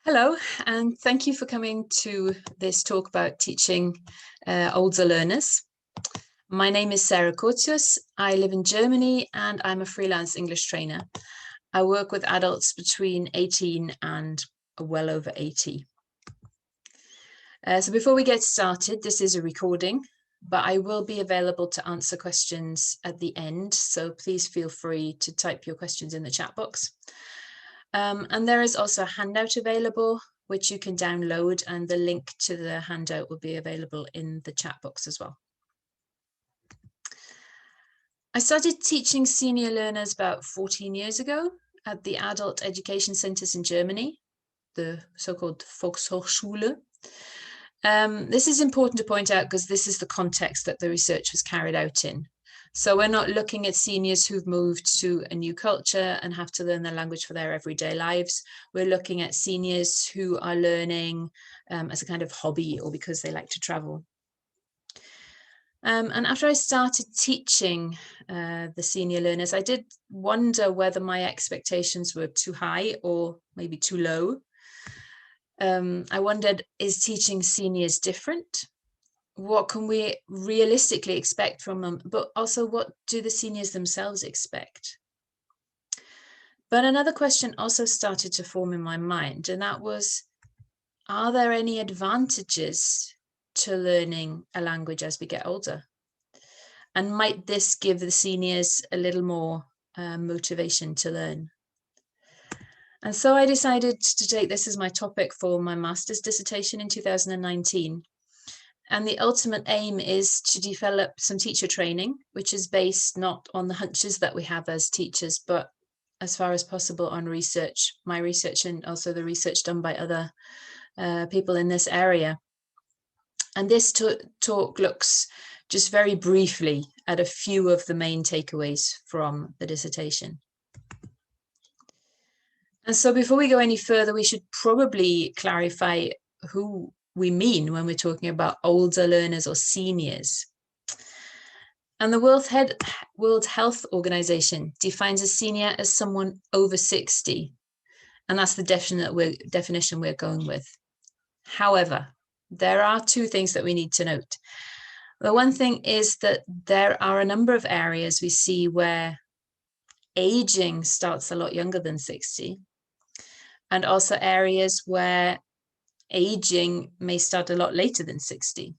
Hello, and thank you for coming to this talk about teaching older learners. My name is Sarah Curtius. I live in Germany and I'm a freelance English trainer. I work with adults between 18 and well over 80. So before we get started, this is a recording, but I will be available to answer questions at the end. So please feel free to type your questions in the chat box. And there is also a handout available, which you can download, and the link to the handout will be available in the chat box as well. I started teaching senior learners about 14 years ago at the adult education centers in Germany, the so-called Volkshochschule. This is important to point out because this is the context that the research was carried out in. So we're not looking at seniors who've moved to a new culture and have to learn the language for their everyday lives. We're looking at seniors who are learning as a kind of hobby or because they like to travel. And after I started teaching the senior learners, I did wonder whether my expectations were too high or maybe too low. I wondered, is teaching seniors different? What can we realistically expect from them? But also, what do the seniors themselves expect? But another question also started to form in my mind, and that was, are there any advantages to learning a language as we get older? And might this give the seniors a little more motivation to learn? And so I decided to take this as my topic for my master's dissertation in 2019. And the ultimate aim is to develop some teacher training, which is based not on the hunches that we have as teachers, but as far as possible on research, my research, and also the research done by other people in this area. And this talk looks just very briefly at a few of the main takeaways from the dissertation. And so before we go any further, we should probably clarify who we mean when we're talking about older learners or seniors. And the World Health Organization defines a senior as someone over 60. And that's the definition we're going with. However, there are two things that we need to note. The one thing is that there are a number of areas we see where aging starts a lot younger than 60, and also areas where aging may start a lot later than 60.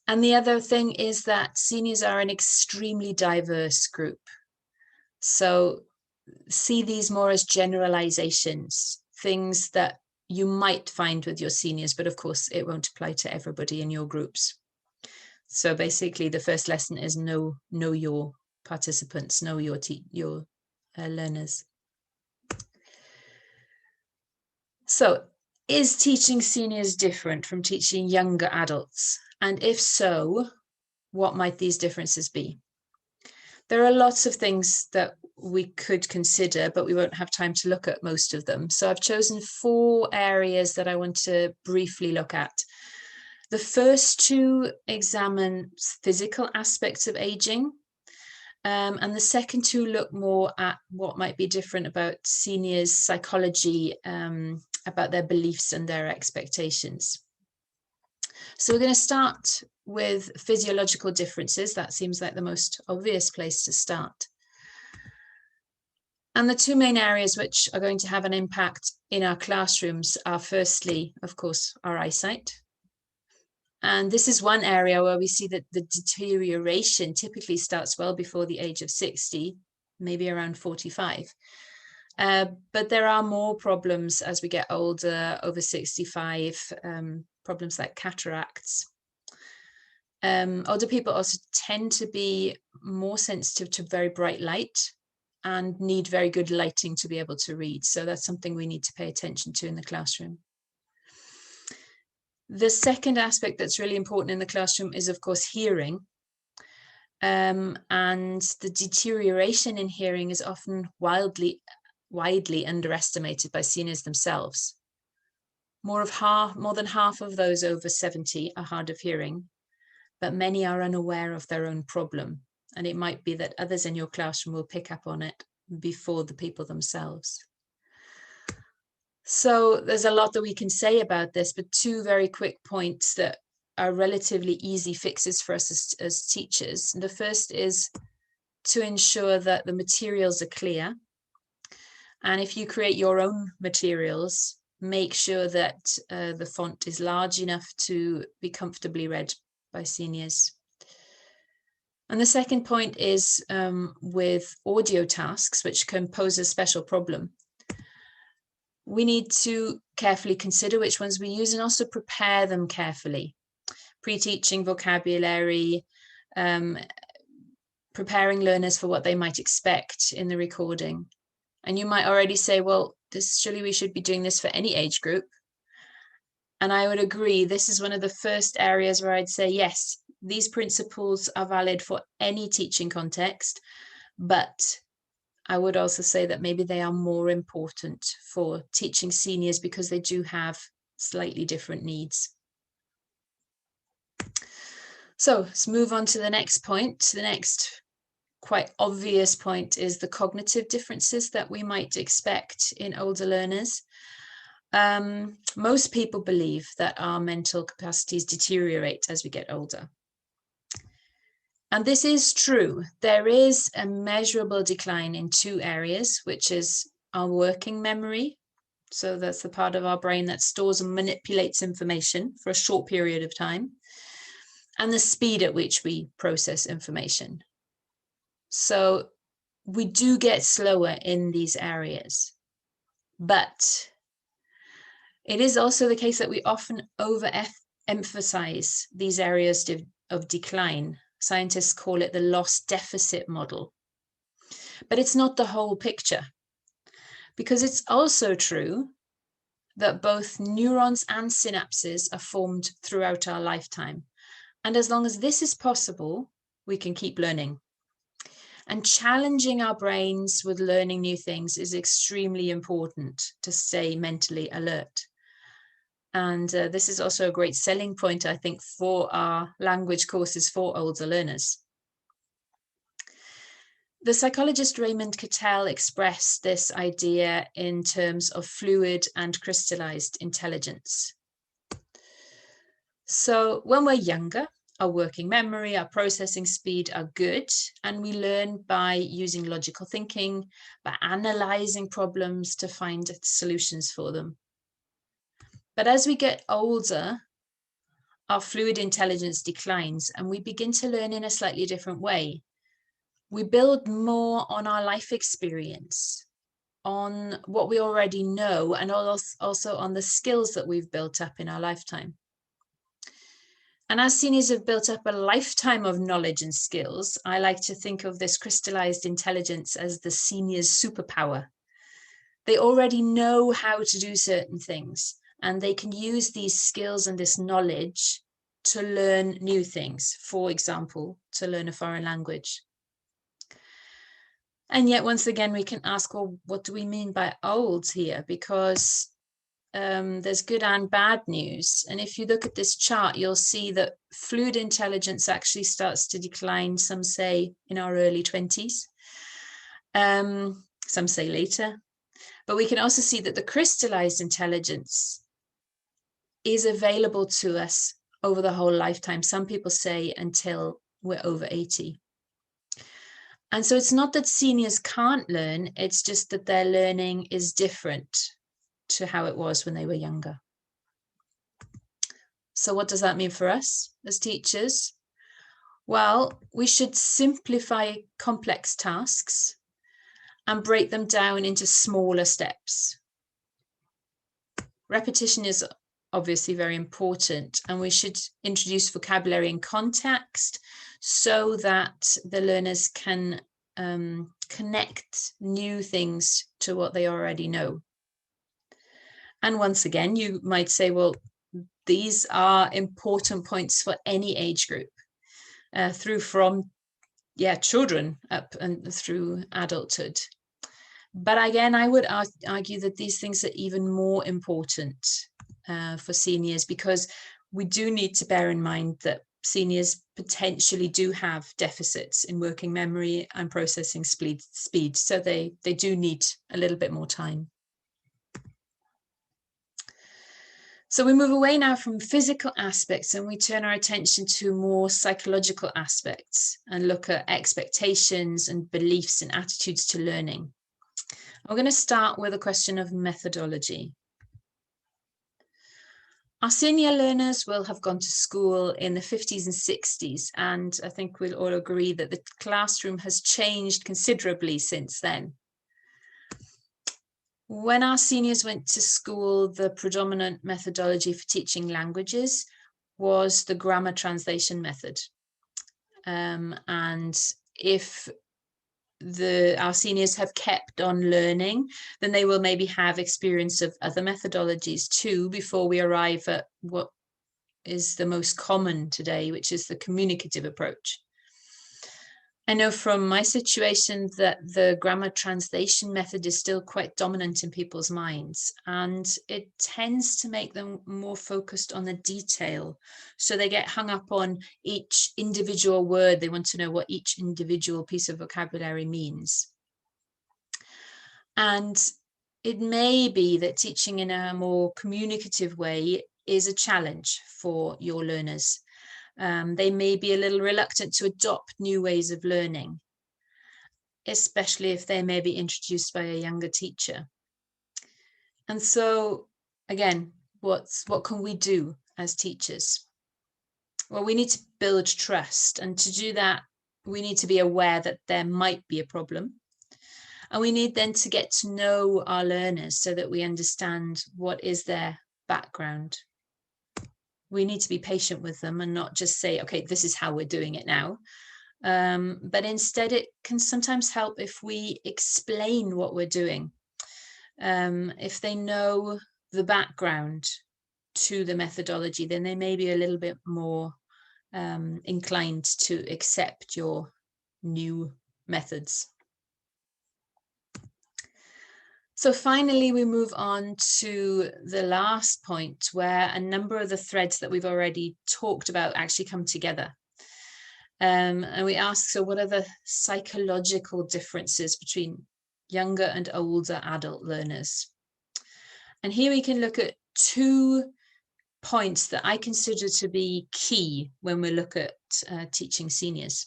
And the other thing is that seniors are an extremely diverse group. So see these more as generalizations, things that you might find with your seniors, but of course it won't apply to everybody in your groups. So basically the first lesson is know your participants, know your learners. So is teaching seniors different from teaching younger adults? And if so, what might these differences be? There are lots of things that we could consider, but we won't have time to look at most of them. So I've chosen 4 areas that I want to briefly look at. The first 2 examine physical aspects of aging. And the second 2 look more at what might be different about seniors' psychology, about their beliefs and their expectations. So we're going to start with physiological differences. That seems like the most obvious place to start. And the 2 main areas which are going to have an impact in our classrooms are firstly, of course, our eyesight. And this is one area where we see that the deterioration typically starts well before the age of 60, maybe around 45. But there are more problems as we get older, over 65, problems like cataracts. Older people also tend to be more sensitive to very bright light and need very good lighting to be able to read. So that's something we need to pay attention to in the classroom. The second aspect that's really important in the classroom is, of course, hearing. And the deterioration in hearing is often widely underestimated by seniors themselves. More than half of those over 70 are hard of hearing, but many are unaware of their own problem. And it might be that others in your classroom will pick up on it before the people themselves. So there's a lot that we can say about this, but two very quick points that are relatively easy fixes for us as teachers. And the first is to ensure that the materials are clear. And if you create your own materials, make sure that the font is large enough to be comfortably read by seniors. And the second point is with audio tasks, which can pose a special problem. We need to carefully consider which ones we use and also prepare them carefully. Pre-teaching vocabulary, preparing learners for what they might expect in the recording. And you might already say, well, surely we should be doing this for any age group. And I would agree, this is one of the first areas where I'd say, yes, these principles are valid for any teaching context, but I would also say that maybe they are more important for teaching seniors because they do have slightly different needs. So let's move on to the next point. The next quite obvious point is the cognitive differences that we might expect in older learners. Most people believe that our mental capacities deteriorate as we get older. And this is true. There is a measurable decline in two areas, which is our working memory. So that's the part of our brain that stores and manipulates information for a short period of time, and the speed at which we process information. So we do get slower in these areas, but it is also the case that we often overemphasize these areas of decline. Scientists call it the loss deficit model. But it's not the whole picture, because it's also true that both neurons and synapses are formed throughout our lifetime. And as long as this is possible, we can keep learning. And challenging our brains with learning new things is extremely important to stay mentally alert. And this is also a great selling point, I think, for our language courses for older learners. The psychologist Raymond Cattell expressed this idea in terms of fluid and crystallized intelligence. So when we're younger, our working memory, our processing speed are good, and we learn by using logical thinking, by analyzing problems to find solutions for them. But as we get older, our fluid intelligence declines and we begin to learn in a slightly different way. We build more on our life experience, on what we already know, and also on the skills that we've built up in our lifetime. And as seniors have built up a lifetime of knowledge and skills, I like to think of this crystallized intelligence as the senior's superpower. They already know how to do certain things, and they can use these skills and this knowledge to learn new things. For example, to learn a foreign language. And yet, once again, we can ask, well, what do we mean by old here? Because there's good and bad news. And if you look at this chart, you'll see that fluid intelligence actually starts to decline, some say in our early 20s, some say later. But we can also see that the crystallized intelligence is available to us over the whole lifetime. Some people say until we're over 80. And so it's not that seniors can't learn, it's just that their learning is different to how it was when they were younger. So what does that mean for us as teachers? Well, we should simplify complex tasks and break them down into smaller steps. Repetition is obviously very important, and we should introduce vocabulary and context so that the learners can connect new things to what they already know. And once again, you might say, well, these are important points for any age group, from children up and through adulthood. But again, I would argue that these things are even more important for seniors, because we do need to bear in mind that seniors potentially do have deficits in working memory and processing speed, so they do need a little bit more time. So we move away now from physical aspects and we turn our attention to more psychological aspects and look at expectations and beliefs and attitudes to learning. I'm going to start with a question of methodology. Our senior learners will have gone to school in the 50s and 60s, and I think we'll all agree that the classroom has changed considerably since then. When our seniors went to school, the predominant methodology for teaching languages was the grammar translation method. And if our seniors have kept on learning, then they will maybe have experience of other methodologies too before we arrive at what is the most common today, which is the communicative approach. I know from my situation that the grammar translation method is still quite dominant in people's minds, and it tends to make them more focused on the detail. So they get hung up on each individual word. They want to know what each individual piece of vocabulary means. And it may be that teaching in a more communicative way is a challenge for your learners. They may be a little reluctant to adopt new ways of learning, especially if they may be introduced by a younger teacher. And so, again, what can we do as teachers? Well, we need to build trust, and to do that, we need to be aware that there might be a problem. And we need then to get to know our learners so that we understand what is their background. We need to be patient with them and not just say, okay, this is how we're doing it now. But instead, it can sometimes help if we explain what we're doing. If they know the background to the methodology, then they may be a little bit more inclined to accept your new methods. So finally, we move on to the last point where a number of the threads that we've already talked about actually come together. And we ask, so what are the psychological differences between younger and older adult learners? And here we can look at 2 points that I consider to be key when we look at teaching seniors.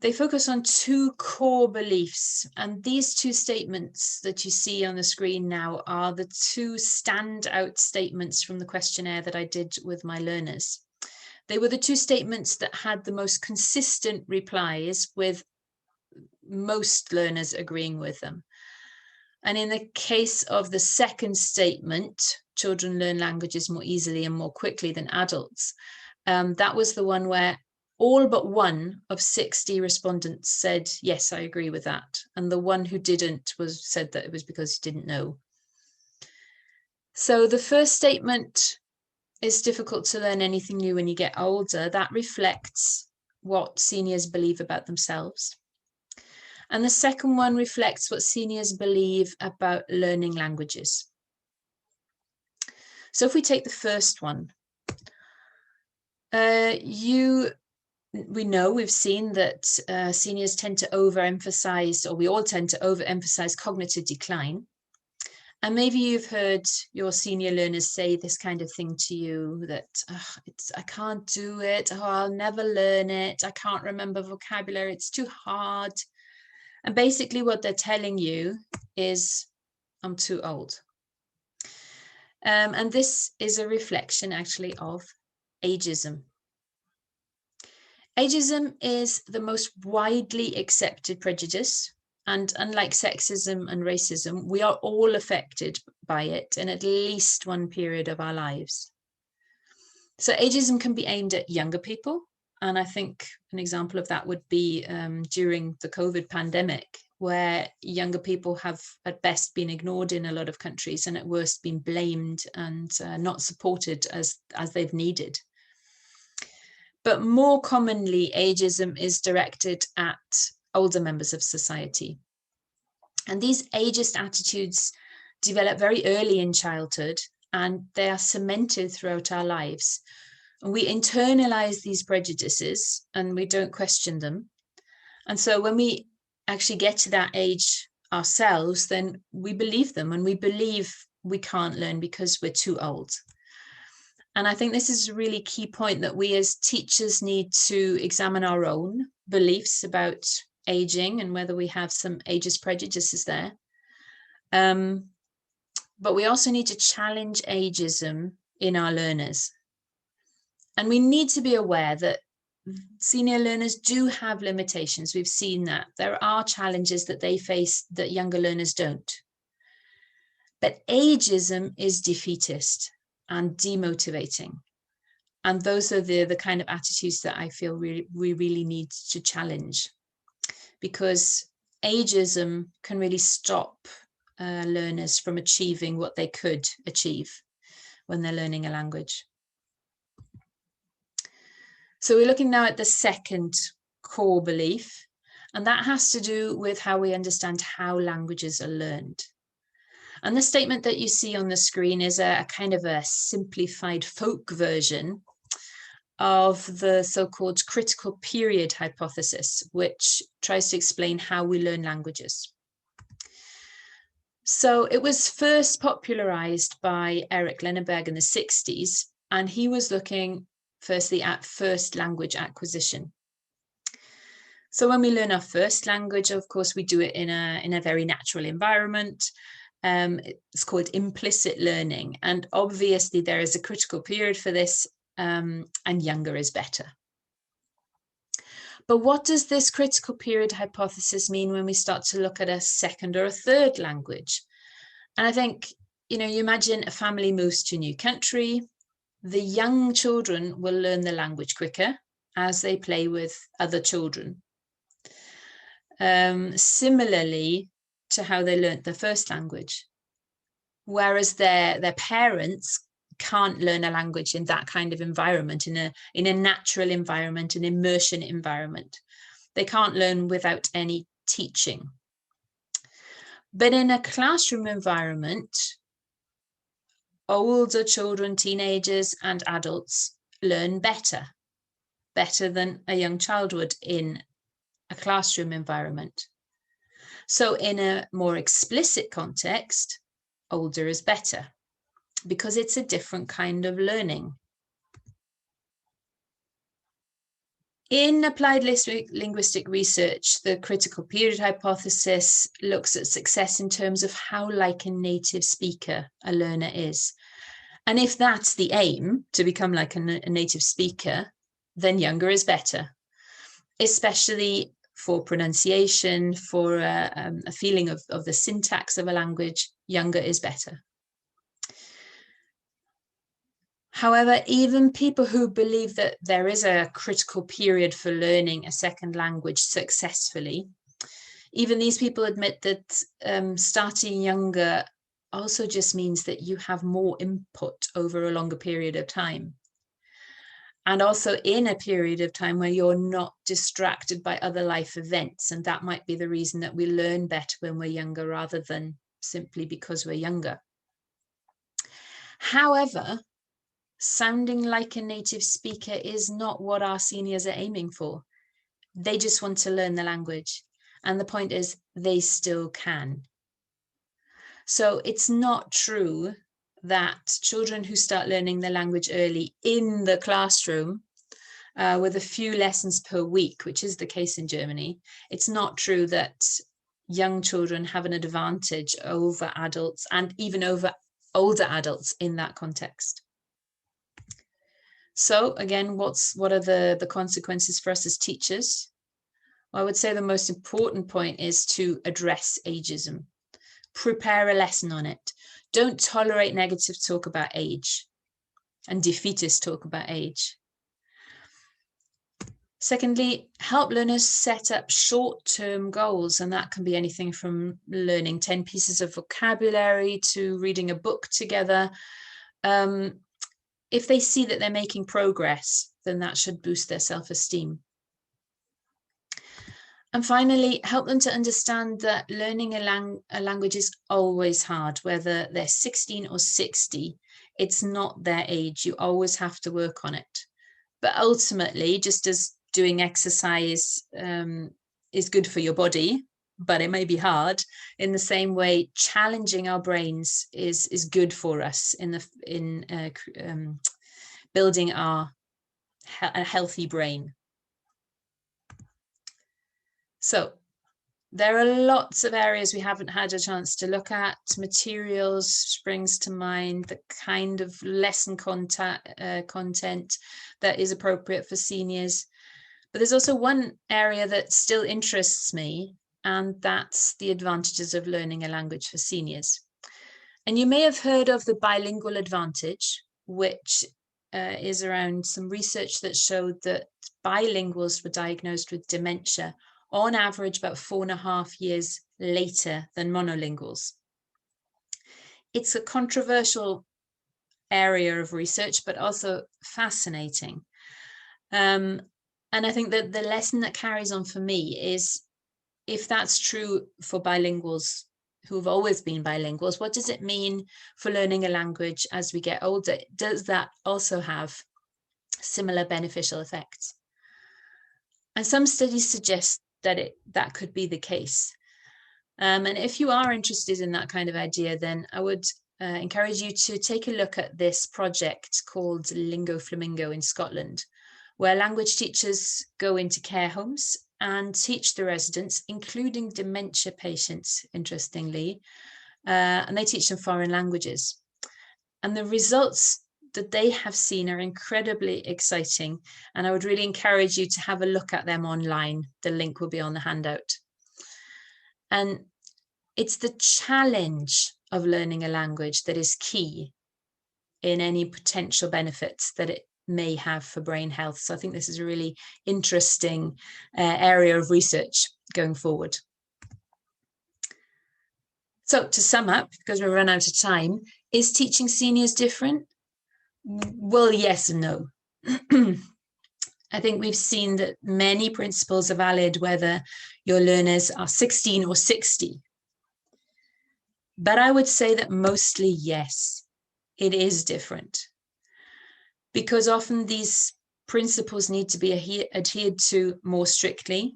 They focus on 2 core beliefs, and these 2 statements that you see on the screen now are the 2 standout statements from the questionnaire that I did with my learners. They were the 2 statements that had the most consistent replies, with most learners agreeing with them. And in the case of the second statement, children learn languages more easily and more quickly than adults, that was the one where all but 1 of 60 respondents said, yes, I agree with that. And the one who didn't said that it was because he didn't know. So the first statement, it's difficult to learn anything new when you get older. That reflects what seniors believe about themselves. And the second one reflects what seniors believe about learning languages. So if we take the first one, we've seen that seniors tend to overemphasize, or we all tend to overemphasize cognitive decline. And maybe you've heard your senior learners say this kind of thing to you, that I can't do it, I'll never learn it, I can't remember vocabulary, it's too hard. And basically what they're telling you is, I'm too old. And this is a reflection actually of ageism. Ageism is the most widely accepted prejudice, and unlike sexism and racism, we are all affected by it in at least one period of our lives. So ageism can be aimed at younger people, and I think an example of that would be during the COVID pandemic, where younger people have at best been ignored in a lot of countries and at worst been blamed and not supported as they've needed. But more commonly, ageism is directed at older members of society. And these ageist attitudes develop very early in childhood, and they are cemented throughout our lives. And we internalize these prejudices and we don't question them. And so when we actually get to that age ourselves, then we believe them, and we believe we can't learn because we're too old. And I think this is a really key point, that we as teachers need to examine our own beliefs about aging and whether we have some ageist prejudices there. But we also need to challenge ageism in our learners. And we need to be aware that senior learners do have limitations. We've seen that. There are challenges that they face that younger learners don't. But ageism is defeatist and demotivating. And those are the kind of attitudes that I feel we really need to challenge, because ageism can really stop learners from achieving what they could achieve when they're learning a language. So we're looking now at the second core belief, and that has to do with how we understand how languages are learned. And the statement that you see on the screen is a kind of a simplified folk version of the so-called critical period hypothesis, which tries to explain how we learn languages. So it was first popularized by Eric Lenneberg in the 60s, and he was looking firstly at first language acquisition. So when we learn our first language, of course, we do it in a very natural environment. It's called implicit learning. And obviously there is a critical period for this, and younger is better. But what does this critical period hypothesis mean when we start to look at a second or a third language? And I think, you imagine a family moves to a new country. The young children will learn the language quicker as they play with other children. Similarly to how they learnt the first language, whereas their parents can't learn a language in that kind of environment, in a natural environment, an immersion environment. They can't learn without any teaching. But in a classroom environment, older children, teenagers, and adults learn better than a young child would in a classroom environment. So in a more explicit context, older is better, because it's a different kind of learning. In applied linguistic research, the critical period hypothesis looks at success in terms of how like a native speaker a learner is. And if that's the aim, to become like a native speaker, then younger is better, especially for pronunciation, for a feeling of the syntax of a language. Younger is better. However, even people who believe that there is a critical period for learning a second language successfully, even these people admit that starting younger also just means that you have more input over a longer period of time. And also in a period of time where you're not distracted by other life events. And that might be the reason that we learn better when we're younger, rather than simply because we're younger. However, sounding like a native speaker is not what our seniors are aiming for. They just want to learn the language. And the point is, they still can. So it's not true that children who start learning the language early in the classroom with a few lessons per week, which is the case in Germany, it's not true that young children have an advantage over adults, and even over older adults in that context. So again, what are the consequences for us as teachers? Well, I would say the most important point is to address ageism. Prepare a lesson on it. Don't tolerate negative talk about age and defeatist talk about age. Secondly, help learners set up short-term goals, and that can be anything from learning 10 pieces of vocabulary to reading a book together. If they see that they're making progress, then that should boost their self-esteem. And finally, help them to understand that learning a language is always hard, whether they're 16 or 60. It's not their age. You always have to work on it. But ultimately, just as doing exercise is good for your body, but it may be hard. In the same way, challenging our brains is good for us in building a healthy brain. So there are lots of areas we haven't had a chance to look at. Materials springs to mind, the kind of lesson content that is appropriate for seniors. But there's also one area that still interests me, and that's the advantages of learning a language for seniors. And you may have heard of the bilingual advantage, which is around some research that showed that bilinguals were diagnosed with dementia on average about 4.5 years later than monolinguals. It's a controversial area of research, but also fascinating. And I think that the lesson that carries on for me is, if that's true for bilinguals who've always been bilinguals, what does it mean for learning a language as we get older? Does that also have similar beneficial effects? And some studies suggest that that could be the case. And if you are interested in that kind of idea, then I would encourage you to take a look at this project called Lingo Flamingo in Scotland, where language teachers go into care homes and teach the residents, including dementia patients, interestingly, and they teach them foreign languages. And the results that they have seen are incredibly exciting, and I would really encourage you to have a look at them online. The link will be on the handout. And it's the challenge of learning a language that is key in any potential benefits that it may have for brain health. So I think this is a really interesting area of research going forward. So to sum up, because we've run out of time, is teaching seniors different? Well, yes and no. I think we've seen that many principles are valid whether your learners are 16 or 60. But I would say that mostly, yes, it is different, because often these principles need to be adhered to more strictly.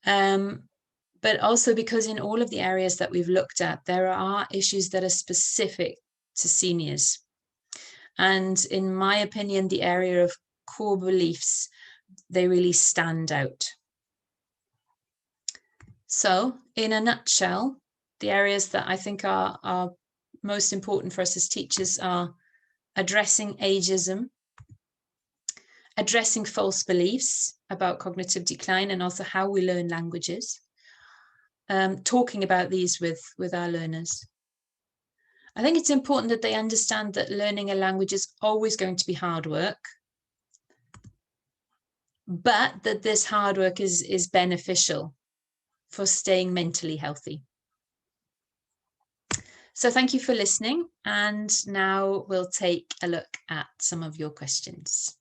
But also because in all of the areas that we've looked at, there are issues that are specific to seniors. And in my opinion, the area of core beliefs, they really stand out. So in a nutshell, the areas that I think are most important for us as teachers are addressing ageism, addressing false beliefs about cognitive decline and also how we learn languages, talking about these with our learners. I think it's important that they understand that learning a language is always going to be hard work, but that this hard work is beneficial for staying mentally healthy. So thank you for listening, and now we'll take a look at some of your questions.